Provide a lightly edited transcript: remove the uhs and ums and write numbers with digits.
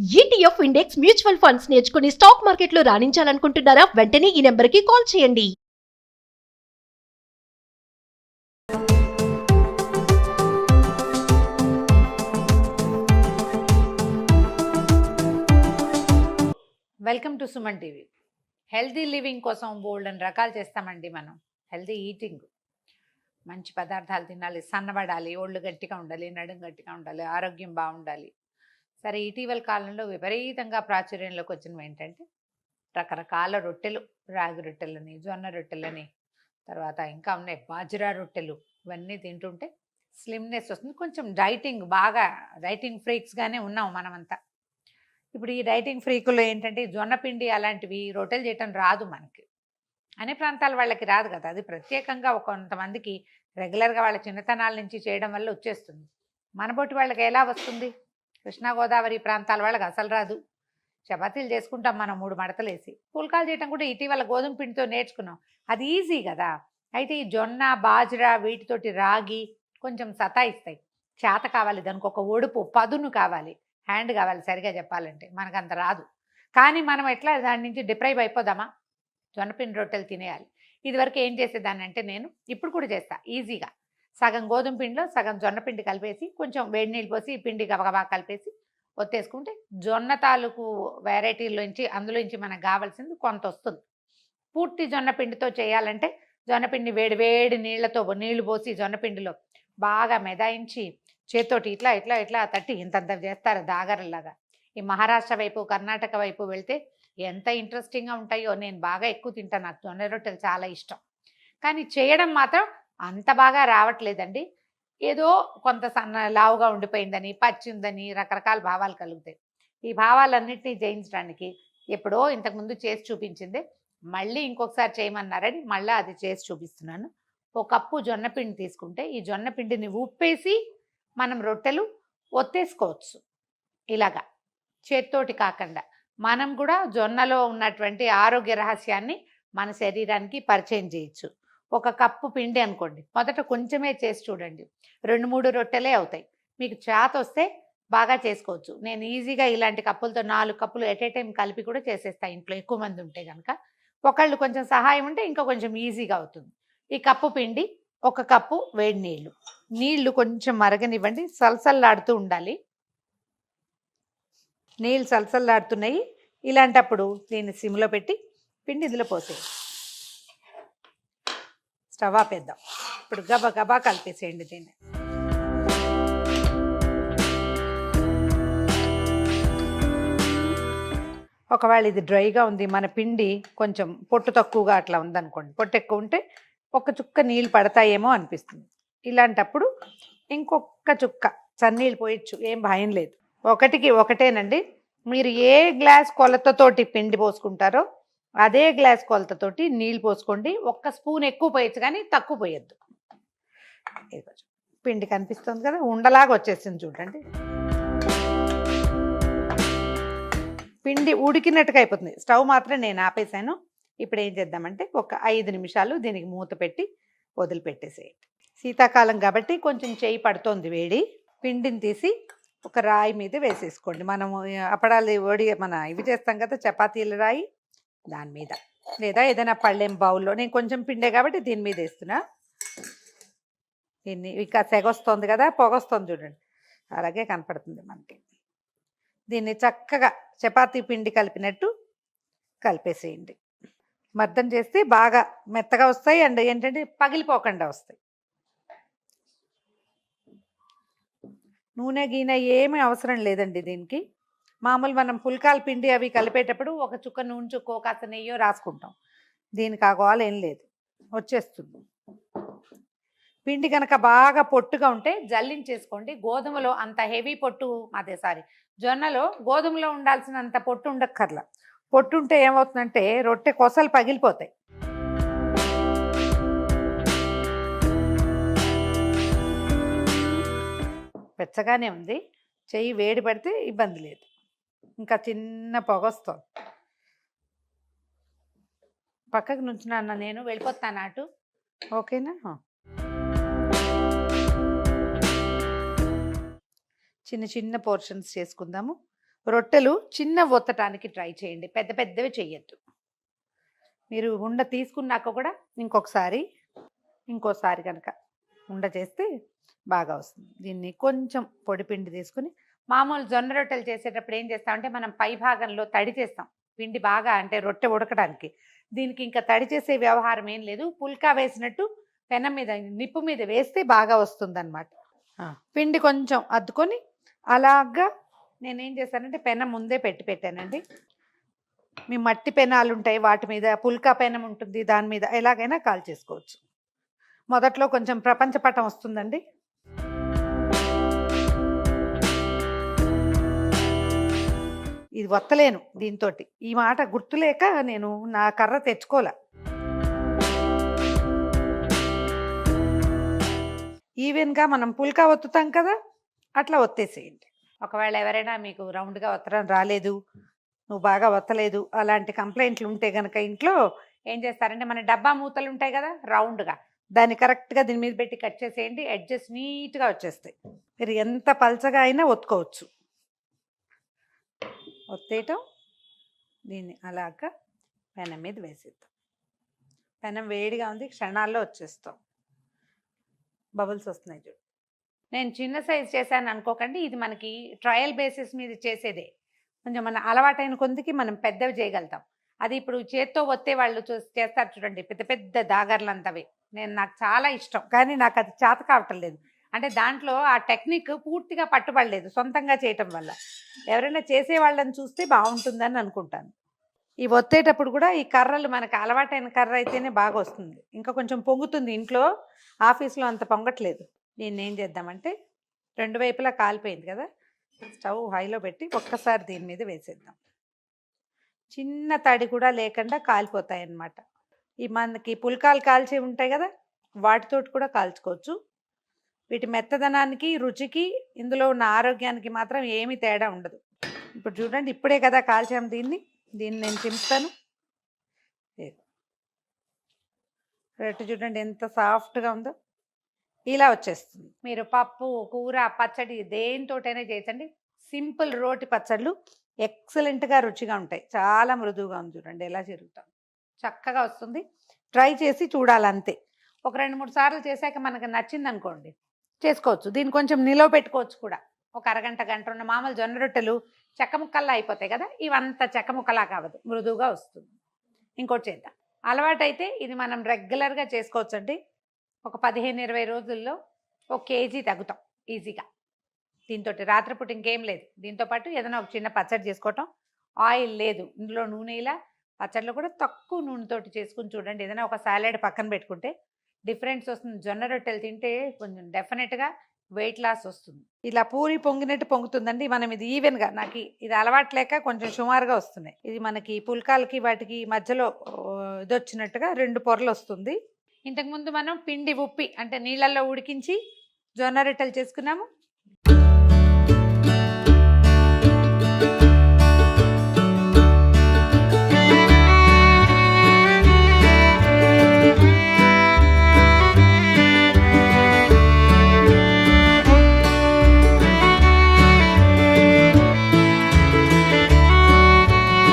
ETF index mutual funds నేర్చుకుని stock మార్కెట్లో రాణించాలనుకుంటున్నారా? వెంటనే ఈ నెంబర్కి కాల్ చేయండి. Welcome to Suman TV. Healthy living కోసం బోల్డెన్ రకాలు చేస్తామండి మనం. హెల్తీ ఈటింగ్, మంచి పదార్థాలు తినాలి, సన్నబడాలి, ఒళ్ళు గట్టిగా ఉండాలి, నడుం గట్టిగా ఉండాలి, ఆరోగ్యం బాగుండాలి. సరే, ఇటీవల కాలంలో విపరీతంగా ప్రాచుర్యంలోకి వచ్చినవి ఏంటంటే రకరకాల రొట్టెలు, రాగి రొట్టెలని, జొన్న రొట్టెలని, తర్వాత ఇంకా ఉన్నాయి బాజ్రా రొట్టెలు. ఇవన్నీ తింటుంటే స్లిమ్నెస్ వస్తుంది. కొంచెం బాగా డైటింగ్ ఫ్రీక్స్గానే ఉన్నాం మనమంతా. ఇప్పుడు ఈ డైటింగ్ ఫ్రీకుల్లో ఏంటంటే జొన్న పిండి అలాంటివి రొట్టెలు చేయటం రాదు మనకి. అన్ని ప్రాంతాల వాళ్ళకి రాదు కదా, అది ప్రత్యేకంగా కొంతమందికి రెగ్యులర్గా వాళ్ళ చిన్నతనాల నుంచి చేయడం వల్ల వచ్చేస్తుంది. మనబోటి వాళ్ళకి ఎలా వస్తుంది? కృష్ణా గోదావరి ప్రాంతాల వాళ్ళకి అసలు రాదు. చపాతీలు చేసుకుంటాం మనం 3 మడతలు వేసి. పుల్కాలు చేయటం కూడా ఇటీవల గోధుమ పిండితో నేర్చుకున్నాం, అది ఈజీ కదా. అయితే ఈ జొన్న, బాజ్రా వీటితోటి రాగి కొంచెం సతాయిస్తాయి. చేత కావాలి, దానికి ఒక ఒడుపు, పదును కావాలి, హ్యాండ్ కావాలి. సరిగా చెప్పాలంటే మనకు అంత రాదు. కానీ మనం ఎట్లా దాని నుంచి డిప్రైవ్ అయిపోదామా? జొన్నపిండి రొట్టెలు తినేయాలి. ఇదివరకు ఏం చేసేదాన్ని అంటే, నేను ఇప్పుడు కూడా చేస్తా ఈజీగా, సగం గోధుమ పిండిలో సగం జొన్నపిండి కలిపేసి కొంచెం వేడి నీళ్ళు పోసి పిండి గబగబా కలిపేసి ఒత్తేసుకుంటే జొన్న తాలూకు వెరైటీలోంచి అందులోంచి మనకు కావాల్సింది కొంత వస్తుంది. పూర్తి జొన్నపిండితో చేయాలంటే జొన్నపిండి వేడి వేడి నీళ్లు పోసి జొన్నపిండిలో బాగా మెదాయించి చేత్తోటి ఇట్లా ఇట్లా ఇట్లా తట్టి ఇంతంత చేస్తారు దాగరలాగా. ఈ మహారాష్ట్ర వైపు, కర్ణాటక వైపు వెళ్తే ఎంత ఇంట్రెస్టింగ్గా ఉంటాయో. నేను బాగా ఎక్కువ తింటాను, నాకు జొన్న రొట్టెలు చాలా ఇష్టం. కానీ చేయడం మాత్రం అంత బాగా రావట్లేదండి. ఏదో కొంత లావుగా ఉండిపోయిందని, పచ్చిందని రకరకాల భావాలు కలుగుతాయి. ఈ భావాలన్నింటినీ జయించడానికి ఎప్పుడో ఇంతకుముందు చేసి చూపించింది మళ్ళీ ఇంకొకసారి చేయమన్నారని మళ్ళీ అది చేసి చూపిస్తున్నాను. ఒక కప్పు జొన్నపిండి తీసుకుంటే ఈ జొన్నపిండిని ఉప్పేసి మనం రొట్టెలు ఒత్తేసుకోవచ్చు. ఇలాగా చేత్తోటి కాకుండా మనం కూడా జొన్నలో ఉన్నటువంటి ఆరోగ్య రహస్యాన్ని మన శరీరానికి పరిచయం చేయొచ్చు. ఒక కప్పు పిండి అనుకోండి, మొదట కొంచెమే చేసి చూడండి, 2-3 రొట్టెలే అవుతాయి. మీకు చేత వస్తే బాగా చేసుకోవచ్చు. నేను ఈజీగా ఇలాంటి కప్పులతో 4 కప్పులు ఎట్ ఏ టైం కలిపి కూడా చేసేస్తాను ఇంట్లో ఎక్కువ మంది ఉంటే కనుక. ఒకళ్ళు కొంచెం సహాయం ఉంటే ఇంకా కొంచెం ఈజీగా అవుతుంది. ఈ కప్పు పిండి, 1 కప్పు వేడి నీళ్లు కొంచెం మరగనివ్వండి, సలసల్లాడుతూ ఉండాలి. నీళ్ళు సలసల్లాడుతున్నాయి. ఇలాంటప్పుడు దీన్ని సిమ్లో పెట్టి పిండి ఇందులో పోసేయండి. స్టవ్ ఆపేద్దాం. ఇప్పుడు గబగబా కలిపేసేయండి దీన్ని. ఒకవేళ ఇది డ్రైగా ఉంది, మన పిండి కొంచెం పొట్టు తక్కువగా అట్లా ఉందనుకోండి, పొట్టు ఎక్కువ ఉంటే ఒక చుక్క నీళ్ళు పడతాయేమో అనిపిస్తుంది. ఇలాంటప్పుడు ఇంకొక చుక్క చన్నీళ్ళు పోయచ్చు, ఏం భయం లేదు. 1కి 1 మీరు ఏ గ్లాస్ కొలతతోటి పిండి పోసుకుంటారో అదే గ్లాస్ కొలతతోటి నీళ్ళు పోసుకోండి. 1 స్పూన్ ఎక్కువ పోయచ్చు, కానీ తక్కువ పోయొద్దు. పిండి కనిపిస్తుంది కదా, ఉండలాగా వచ్చేసింది చూడండి. పిండి ఉడికినట్టుగా అయిపోతుంది. స్టవ్ మాత్రం నేను ఆపేసాను. ఇప్పుడు ఏం చేద్దామంటే ఒక 5 నిమిషాలు దీనికి మూత పెట్టి వదిలిపెట్టేసేయండి. శీతాకాలం కాబట్టి కొంచెం చేయి పడుతోంది వేడి. పిండిని తీసి ఒక రాయి మీద వేసేసుకోండి. మనము అప్పడాలు మన ఇవి చేస్తాం కదా, చపాతీల రాయి, దాని మీద, లేదా ఏదైనా పళ్ళెం బౌల్లో. నేను కొంచెం పిండే కాబట్టి దీని మీద వేస్తున్నా. దీన్ని ఇంకా సెగొస్తుంది కదా, పొగొస్తుంది చూడండి, అలాగే కనపడుతుంది మనకి. దీన్ని చక్కగా చపాతీ పిండి కలిపినట్టు కలిపేసేయండి. మద్దం చేస్తే బాగా మెత్తగా వస్తాయి, అండ్ ఏంటంటే పగిలిపోకుండా వస్తాయి. నూనె గీనె ఏమీ అవసరం లేదండి దీనికి. మామూలు మనం పుల్కాల పిండి అవి కలిపేటప్పుడు ఒక చుక్క నూనె చుక్కో కాస్త నెయ్యో రాసుకుంటాం. దీనికి ఆ గోల ఏం లేదు, వచ్చేస్తుంది. పిండి కనుక బాగా పొట్టుగా ఉంటే జల్లించేసుకోండి. గోధుమలో అంత హెవీ పొట్టు, జొన్నలో గోధుమలో ఉండాల్సినంత పొట్టు ఉండక్కర్లా. పొట్టు ఉంటే ఏమవుతుందంటే రొట్టె కొసలు పగిలిపోతాయి. వెచ్చగానే ఉంది, చెయ్యి వేడి పడితే ఇబ్బంది లేదు. ఇంకా చిన్న పొగ వస్తుంది. పక్కకు నుంచున్నా నేను, వెళ్ళిపోతాను అటు. ఓకేనా? చిన్న చిన్న పోర్షన్స్ చేసుకుందాము. రొట్టెలు చిన్న ఒత్తటానికి ట్రై చేయండి, పెద్ద పెద్దవి చెయ్యొద్దు. మీరు ఉండ తీసుకున్నాక కూడా ఇంకోసారి కనుక ఉండ చేస్తే బాగా వస్తుంది. దీన్ని కొంచెం పొడిపిండి తీసుకుని, మామూలు జొన్న రొట్టెలు చేసేటప్పుడు ఏం చేస్తామంటే మనం పై భాగంలో తడి చేస్తాం పిండి బాగా, అంటే రొట్టె ఉడకడానికి. దీనికి ఇంకా తడి చేసే వ్యవహారం ఏం లేదు. పుల్కా వేసినట్టు పెనం మీద నిప్పు మీద వేస్తే బాగా వస్తుందన్నమాట. పిండి కొంచెం అద్దుకొని అలాగా నేనేం చేశానంటే పెనం ముందే పెట్టానండి. మీ మట్టి పెనాలు ఉంటాయి, వాటి మీద పుల్కా పెనం ఉంటుంది, దాని మీద ఎలాగైనా కాల్ చేసుకోవచ్చు. మొదట్లో కొంచెం ప్రపంచ పటం వస్తుందండి. ఇది వత్తలేను దీంతోటి, ఈ మాట గుర్తులేక నేను నా కర్ర తెచ్చుకోలే. ఈవెన్గా మనం పుల్కా ఒత్తుతాం కదా, అట్లా ఒత్తేసేయండి. ఒకవేళ ఎవరైనా మీకు రౌండ్గా ఒత్తడం రాలేదు, నువ్వు బాగా ఒత్తలేదు, అలాంటి కంప్లైంట్లు ఉంటే కనుక ఇంట్లో ఏం చేస్తారంటే మన డబ్బా మూతలు ఉంటాయి కదా రౌండ్గా, దాన్ని కరెక్ట్గా దీని మీద పెట్టి కట్ చేసేయండి, ఎడ్జెస్ నీట్గా వచ్చేస్తాయి. మీరు ఎంత పల్చగా అయినా ఒత్తుకోవచ్చు. ఒత్తేయటం, దీన్ని అలాగా పెనం మీద వేసేద్దాం. పెనం వేడిగా ఉంది, క్షణాల్లో వచ్చేస్తాం. బబుల్స్ వస్తున్నాయి చూడు. నేను చిన్న సైజ్ చేశాను అనుకోకండి, ఇది మనకి ట్రయల్ బేసిస్ మీద చేసేదే. కొంచెం మన అలవాటైన కొందికి మనం పెద్దవి చేయగలుగుతాం. అది ఇప్పుడు చేత్తో ఒత్తే వాళ్ళు చేస్తారు చూడండి, పెద్ద పెద్ద దాగర్లంతవి. నాకు చాలా ఇష్టం, కానీ నాకు అది చేత కావటం లేదు. అంటే దాంట్లో ఆ టెక్నిక్ పూర్తిగా పట్టుబడలేదు సొంతంగా చేయటం వల్ల. ఎవరైనా చేసే వాళ్ళని చూస్తే బాగుంటుందని అనుకుంటాను. ఈ ఒత్తేటప్పుడు కూడా ఈ కర్రలు మనకు అలవాటైన కర్ర అయితేనే బాగా వస్తుంది. ఇంకా కొంచెం పొంగుతుంది, ఇంట్లో ఆఫీస్లో అంత పొంగట్లేదు. దీన్ని ఏం చేద్దామంటే, రెండు వైపులా కాలిపోయింది కదా, స్టవ్ హైలో పెట్టి ఒక్కసారి దీని మీద వేసేద్దాం. చిన్న తడి కూడా లేకుండా కాలిపోతాయి అన్నమాట. ఈ మనకి పుల్కాలు కాల్చి ఉంటాయి కదా, వాటితోటి కూడా కాల్చుకోవచ్చు. వీటి మెత్తదనానికి, రుచికి, ఇందులో ఉన్న ఆరోగ్యానికి మాత్రం ఏమీ తేడా ఉండదు. ఇప్పుడు చూడండి, ఇప్పుడే కదా కాల్చాము దీన్ని నేను చింపుతాను. రొట్టె చూడండి ఎంత సాఫ్ట్గా ఉందో, ఇలా వచ్చేస్తుంది. మీరు పప్పు, కూర, పచ్చడి దేనితోటైనా చేసండి. సింపుల్ రోటి పచ్చళ్ళు ఎక్సలెంట్గా రుచిగా ఉంటాయి. చాలా మృదువుగా ఉంది చూడండి, ఎలా జరుగుతాం చక్కగా వస్తుంది. ట్రై చేసి చూడాలంతే. ఒక 2-3 సార్లు చేశాక మనకు నచ్చింది అనుకోండి, చేసుకోవచ్చు. దీన్ని కొంచెం నిలవ పెట్టుకోవచ్చు కూడా. ఒక అరగంట, గంట ఉన్న మామూలు జొన్న రొట్టెలు చెక్క ముక్కల్లా అయిపోతాయి కదా, ఇవంతా చెక్క ముక్కలా కావదు, మృదువుగా వస్తుంది. ఇంకోటి చేద్దాం. అలవాటైతే ఇది మనం రెగ్యులర్గా చేసుకోవచ్చు అండి. ఒక 15-20 రోజుల్లో 1 కేజీ తగ్గుతాం ఈజీగా. దీంతో రాత్రిపూట ఇంకేం లేదు. దీంతోపాటు ఏదైనా ఒక చిన్న పచ్చడి చేసుకోవటం. ఆయిల్ లేదు ఇందులో, నూనె. ఇలా పచ్చళ్ళు కూడా తక్కువ నూనెతోటి చేసుకుని చూడండి. ఏదైనా ఒక సాలెడ్ పక్కన పెట్టుకుంటే డిఫరెన్స్ వస్తుంది. జొన్న రొట్టెలు తింటే కొంచెం డెఫినెట్గా వెయిట్ లాస్ వస్తుంది. ఇలా పూరి పొంగినట్టు పొంగుతుందండి. మనం ఇది ఈవెన్గా, నాకు ఇది అలవాట్లేక కొంచెం సుమారుగా వస్తున్నాయి. ఇది మనకి పుల్కాలకి వాటికి మధ్యలో ఇది వచ్చినట్టుగా 2 పొరలు వస్తుంది. ఇంతకుముందు మనం పిండి ఉప్పి అంటే నీళ్ళల్లో ఉడికించి జొన్న రొట్టెలు చేసుకున్నాము.